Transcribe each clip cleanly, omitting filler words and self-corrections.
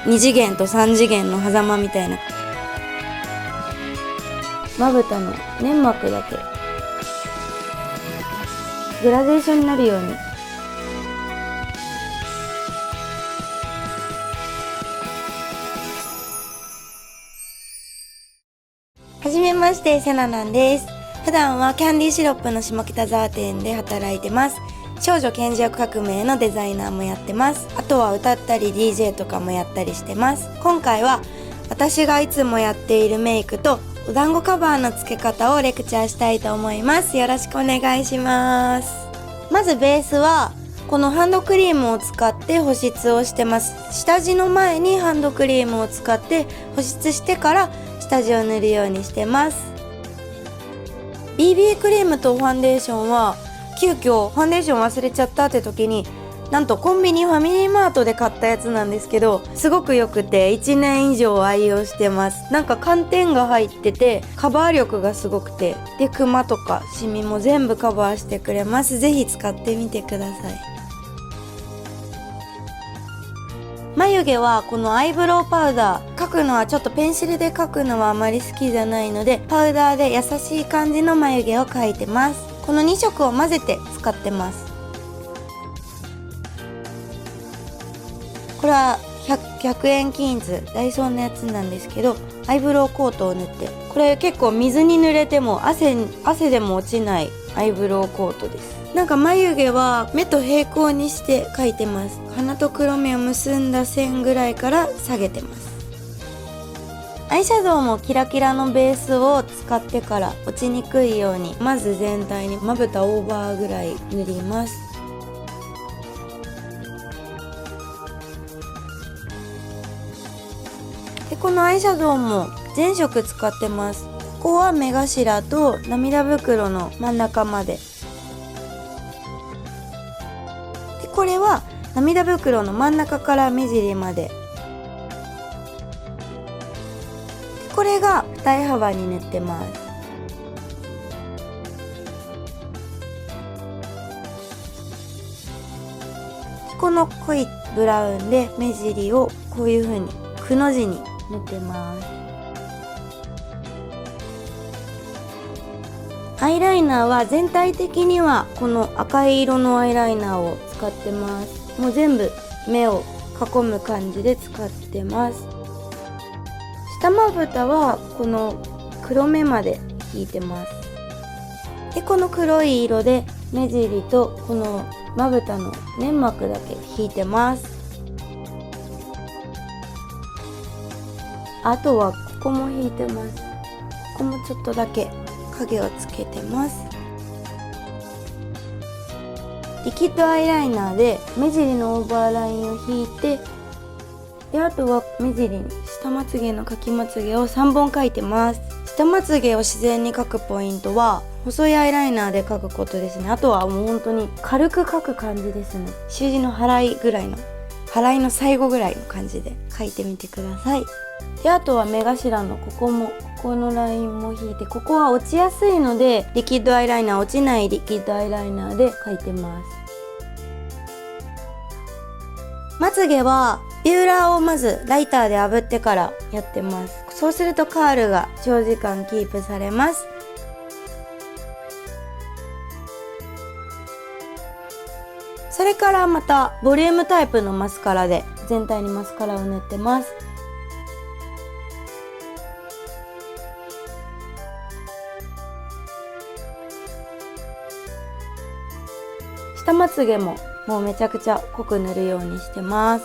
2次元と3次元の狭間みたいな。まぶたの粘膜だけグラデーションになるように。はじめまして、セナなんです。普段はキャンディーシロップの下北沢店で働いてます。少女顕示欲革命のデザイナーもやってます。あとは歌ったり DJ とかもやったりしてます。今回は私がいつもやっているメイクとお団子カバーの付け方をレクチャーしたいと思います。よろしくお願いします。まずベースはこのハンドクリームを使って保湿をしてます。下地の前にハンドクリームを使って保湿してから下地を塗るようにしてます。 BB クリームとファンデーションは急遽ファンデーション忘れちゃったって時になんとコンビニファミリーマートで買ったやつなんですけど、すごく良くて1年以上愛用してます。なんか寒天が入っててカバー力がすごくて、でクマとかシミも全部カバーしてくれます。ぜひ使ってみてください。眉毛はこのアイブロウパウダー、描くのはちょっとペンシルで描くのはあまり好きじゃないので、パウダーで優しい感じの眉毛を描いてます。この2色を混ぜて使ってます。これは 100円均一ダイソーのやつなんですけど、アイブロウコートを塗って、これ結構水に濡れても汗でも落ちないアイブロウコートです。なんか眉毛は目と平行にして描いてます。鼻と黒目を結んだ線ぐらいから下げてます。アイシャドウもキラキラのベースを使ってから落ちにくいように、まず全体にまぶたオーバーぐらい塗ります。でこのアイシャドウも全色使ってます。ここは目頭と涙袋の真ん中まで。でこれは涙袋の真ん中から目尻まで。でこれが二重幅に塗ってます。この濃いブラウンで目尻をこういう風にくの字に塗ってます。アイライナーは全体的にはこの赤い色のアイライナーを使ってます。もう全部目を囲む感じで使ってます。下まぶたはこの黒目まで引いてます。でこの黒い色で目尻とこのまぶたの粘膜だけ引いてます。あとはここも引いてます。ここもちょっとだけ影をつけてます。リキッドアイライナーで目尻のオーバーラインを引いて、であとは目尻に下まつげの描きまつげを3本描いてます。下まつげを自然に描くポイントは細いアイライナーで描くことですね。あとはもう本当に軽く描く感じですね。習字の払いの最後ぐらいの感じで描いてみてください。であとは目頭のここのラインも引いて、ここは落ちやすいのでリキッドアイライナー、落ちないリキッドアイライナーで描いてます。まつげはビューラーをまずライターで炙ってからやってます。そうするとカールが長時間キープされます。それからまたボリュームタイプのマスカラで全体にマスカラを塗ってます。下まつげももうめちゃくちゃ濃く塗るようにしてます。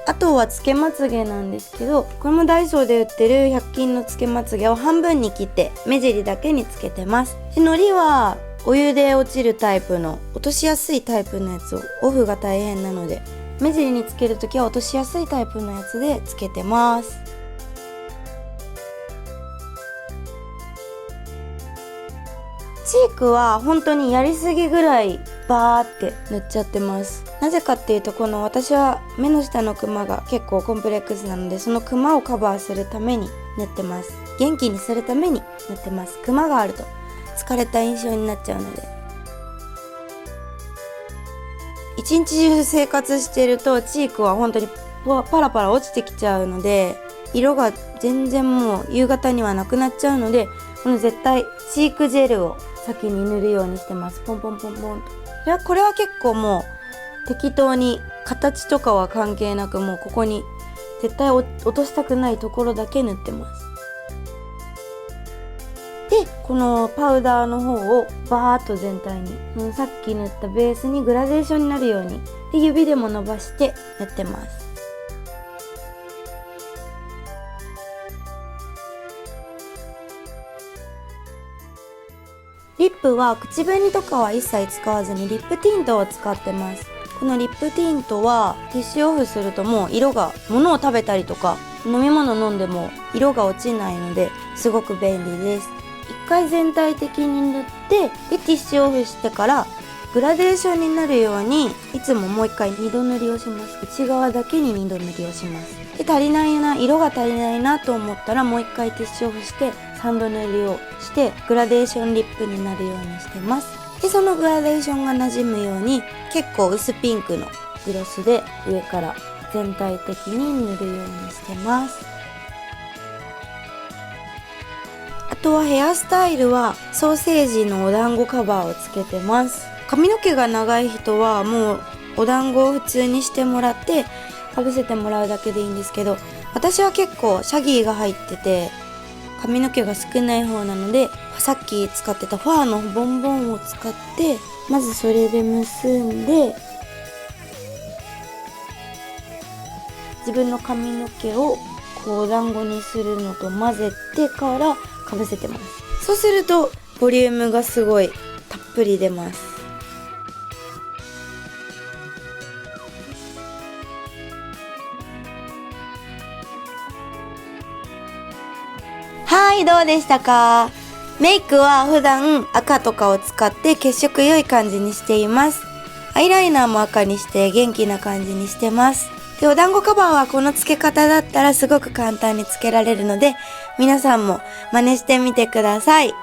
あとはつけまつげなんですけど、これもダイソーで売ってる100均のつけまつげを半分に切って目尻だけにつけてます。でのりはお湯で落ちるタイプの、落としやすいタイプのやつを、オフが大変なので目尻につけるときは落としやすいタイプのやつでつけてます。チークは本当にやりすぎぐらいバーって塗っちゃってます。なぜかっていうと、この私は目の下のクマが結構コンプレックスなので、そのクマをカバーするために塗ってます。元気にするために塗ってます。クマがあると疲れた印象になっちゃうので。一日中生活してるとチークは本当にパラパラ落ちてきちゃうので、色が全然もう夕方にはなくなっちゃうので、この絶対チークジェルを先に塗るようにしてます。ポンポンポンポンと。これは結構もう適当に形とかは関係なく、もうここに絶対落としたくないところだけ塗ってます。でこのパウダーの方をバーッと全体に、さっき塗ったベースにグラデーションになるようにで指でも伸ばして塗ってます。リップは口紅とかは一切使わずにリップティントを使ってます。このリップティントはティッシュオフするともう色が、物を食べたりとか飲み物飲んでも色が落ちないのですごく便利です。一回全体的に塗ってでティッシュオフしてからグラデーションになるようにいつももう一回2度塗りをします。内側だけに2度塗りをします。で足りないな、色が足りないなと思ったらもう一回ティッシュオフして3度塗りをしてグラデーションリップになるようにしてます。でそのグラデーションが馴染むように結構薄ピンクのグロスで上から全体的に塗るようにしてます。あとはヘアスタイルはソーセージのお団子カバーをつけてます。髪の毛が長い人はもうお団子を普通にしてもらってかぶせてもらうだけでいいんですけど、私は結構シャギーが入ってて髪の毛が少ない方なので、さっき使ってたファーのボンボンを使ってまずそれで結んで自分の髪の毛をこうお団子にするのと混ぜてからかぶせてます。そうするとボリュームがすごいたっぷり出ます。はい、どうでしたか？メイクは普段赤とかを使って血色良い感じにしています。アイライナーも赤にして元気な感じにしてます。で、お団子カバーはこの付け方だったらすごく簡単に付けられるので、皆さんも真似してみてください。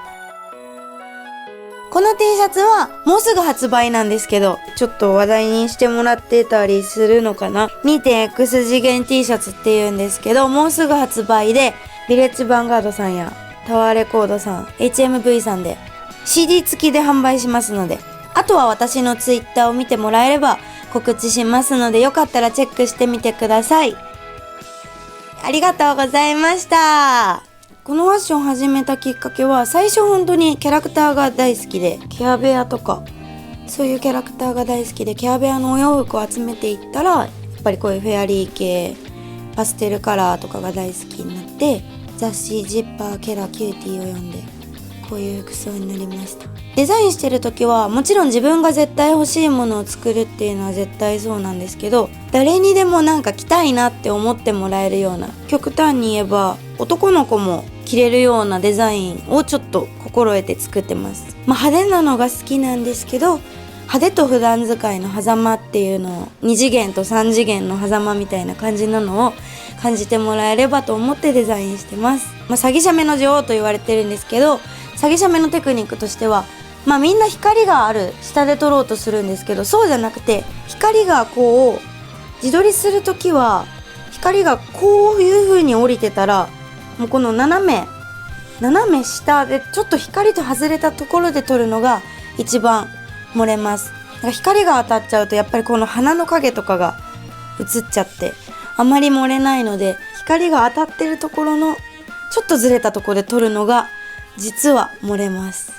この T シャツはもうすぐ発売なんですけど、ちょっと話題にしてもらってたりするのかな。 2.X 次元 T シャツっていうんですけど、もうすぐ発売でヴィレッジヴァンガードさんやタワーレコードさん、HMV さんで CD 付きで販売しますので、あとは私の Twitter を見てもらえれば告知しますので、よかったらチェックしてみてください。ありがとうございました。このファッション始めたきっかけは、最初本当にキャラクターが大好きで、ケアベアとかそういうキャラクターが大好きで、ケアベアのお洋服を集めていったら、やっぱりこういうフェアリー系パステルカラーとかが大好きになって、雑誌ジッパーケラキューティーを読んでこういう服装になりました。デザインしてる時はもちろん自分が絶対欲しいものを作るっていうのは絶対そうなんですけど、誰にでもなんか着たいなって思ってもらえるような、極端に言えば男の子も着れるようなデザインをちょっと心得て作ってます。派手なのが好きなんですけど、派手と普段使いの狭間っていうのを、2次元と3次元の狭間みたいな感じなのを感じてもらえればと思ってデザインしてます。詐欺写メの女王と言われてるんですけど、詐欺写メのテクニックとしては、みんな光がある下で撮ろうとするんですけど、そうじゃなくて、光がこう自撮りするときは光がこういう風に降りてたら、もうこの斜め下でちょっと光と外れたところで撮るのが一番漏れます。光が当たっちゃうとやっぱりこの鼻の影とかが映っちゃってあまり漏れないので、光が当たってるところのちょっとずれたところで撮るのが実は漏れます。